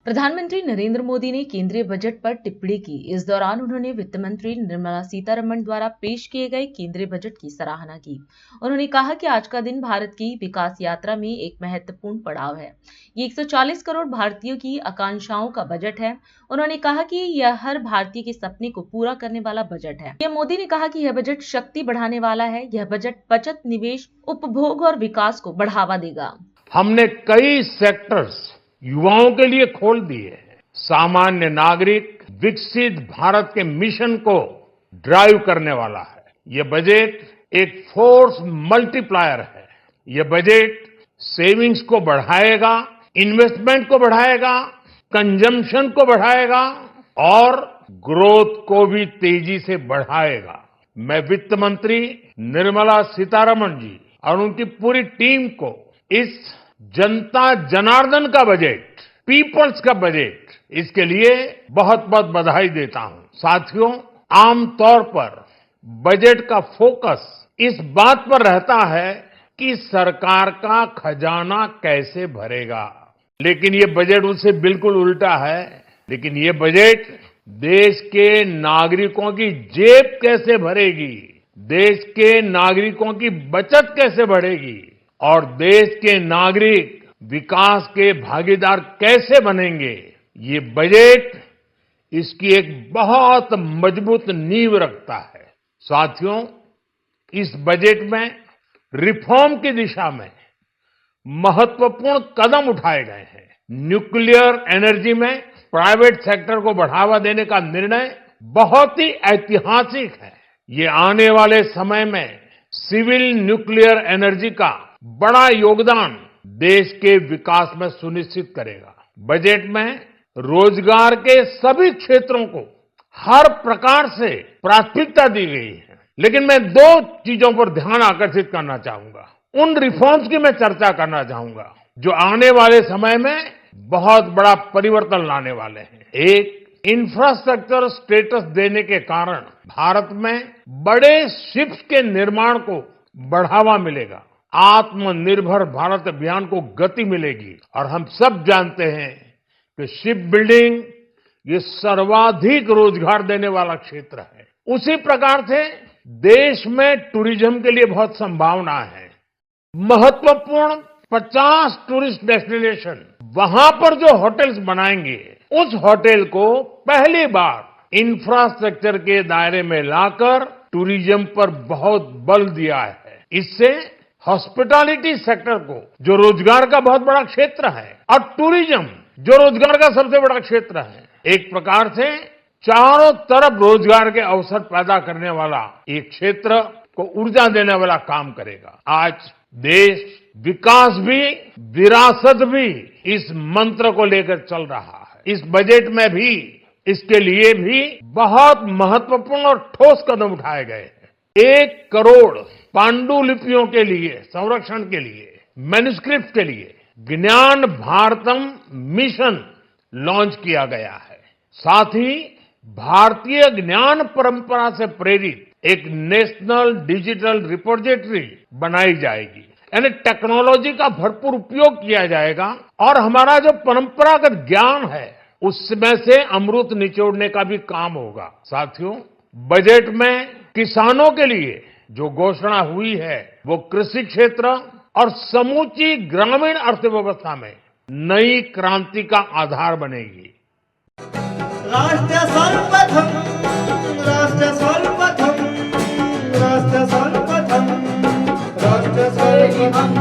प्रधानमंत्री नरेंद्र मोदी ने केंद्रीय बजट पर टिप्पणी की। इस दौरान उन्होंने वित्त मंत्री निर्मला सीतारमण द्वारा पेश किए गए केंद्रीय बजट की सराहना की। उन्होंने कहा कि आज का दिन भारत की विकास यात्रा में एक महत्वपूर्ण पड़ाव है। ये 140 करोड़ भारतीयों की आकांक्षाओं का बजट है। उन्होंने कहा कि यह हर भारतीय के सपने को पूरा करने वाला बजट है। पीएम मोदी ने कहा कि यह बजट शक्ति बढ़ाने वाला है। यह बजट बचत, निवेश, उपभोग और विकास को बढ़ावा देगा। हमने कई सेक्टर्स युवाओं के लिए खोल दिए हैं। सामान्य नागरिक विकसित भारत के मिशन को ड्राइव करने वाला है। ये बजट एक फोर्स मल्टीप्लायर है। ये बजट सेविंग्स को बढ़ाएगा, इन्वेस्टमेंट को बढ़ाएगा, कंजम्पशन को बढ़ाएगा और ग्रोथ को भी तेजी से बढ़ाएगा। मैं वित्त मंत्री निर्मला सीतारमण जी और उनकी पूरी टीम को इस जनता जनार्दन का बजट, पीपल्स का बजट, इसके लिए बहुत बहुत बधाई देता हूं। साथियों, आमतौर पर बजट का फोकस इस बात पर रहता है कि सरकार का खजाना कैसे भरेगा, लेकिन ये बजट उससे बिल्कुल उल्टा है। लेकिन ये बजट देश के नागरिकों की जेब कैसे भरेगी, देश के नागरिकों की बचत कैसे बढ़ेगी और देश के नागरिक विकास के भागीदार कैसे बनेंगे, ये बजट इसकी एक बहुत मजबूत नींव रखता है। साथियों, इस बजट में रिफॉर्म की दिशा में महत्वपूर्ण कदम उठाए गए हैं। न्यूक्लियर एनर्जी में प्राइवेट सेक्टर को बढ़ावा देने का निर्णय बहुत ही ऐतिहासिक है। ये आने वाले समय में सिविल न्यूक्लियर एनर्जी का बड़ा योगदान देश के विकास में सुनिश्चित करेगा। बजट में रोजगार के सभी क्षेत्रों को हर प्रकार से प्राथमिकता दी गई है। लेकिन मैं दो चीजों पर ध्यान आकर्षित करना चाहूंगा, उन रिफॉर्म्स की मैं चर्चा करना चाहूंगा जो आने वाले समय में बहुत बड़ा परिवर्तन लाने वाले हैं। एक, इंफ्रास्ट्रक्चर स्टेटस देने के कारण भारत में बड़े शिप्स के निर्माण को बढ़ावा मिलेगा। आत्मनिर्भर भारत अभियान को गति मिलेगी और हम सब जानते हैं कि शिप बिल्डिंग ये सर्वाधिक रोजगार देने वाला क्षेत्र है। उसी प्रकार से देश में टूरिज्म के लिए बहुत संभावना है। महत्वपूर्ण 50 टूरिस्ट डेस्टिनेशन, वहां पर जो होटल्स बनाएंगे, उस होटल को पहली बार इंफ्रास्ट्रक्चर के दायरे में लाकर टूरिज्म पर बहुत बल दिया है। इससे हॉस्पिटैलिटी सेक्टर को, जो रोजगार का बहुत बड़ा क्षेत्र है, और टूरिज्म जो रोजगार का सबसे बड़ा क्षेत्र है, एक प्रकार से चारों तरफ रोजगार के अवसर पैदा करने वाला एक क्षेत्र को ऊर्जा देने वाला काम करेगा। आज देश विकास भी विरासत भी इस मंत्र को लेकर चल रहा है। इस बजट में भी इसके लिए भी बहुत महत्वपूर्ण और ठोस कदम उठाए गए हैं। 1 करोड़ पांडुलिपियों के लिए संरक्षण के लिए, मैन्युस्क्रिप्ट के लिए ज्ञान भारतम मिशन लॉन्च किया गया है। साथ ही भारतीय ज्ञान परंपरा से प्रेरित एक नेशनल डिजिटल रिपोजिटरी बनाई जाएगी। यानी टेक्नोलॉजी का भरपूर उपयोग किया जाएगा और हमारा जो परंपरागत ज्ञान है उसमें से अमृत निचोड़ने का भी काम होगा। साथियों, बजट में किसानों के लिए जो घोषणा हुई है वो कृषि क्षेत्र और समूची ग्रामीण अर्थव्यवस्था में नई क्रांति का आधार बनेगी। राष्ट्र सर्वप्रथम, राष्ट्र सर्वप्रथम, राष्ट्र सर्वप्रथम, राष्ट्र सर्वप्रथम।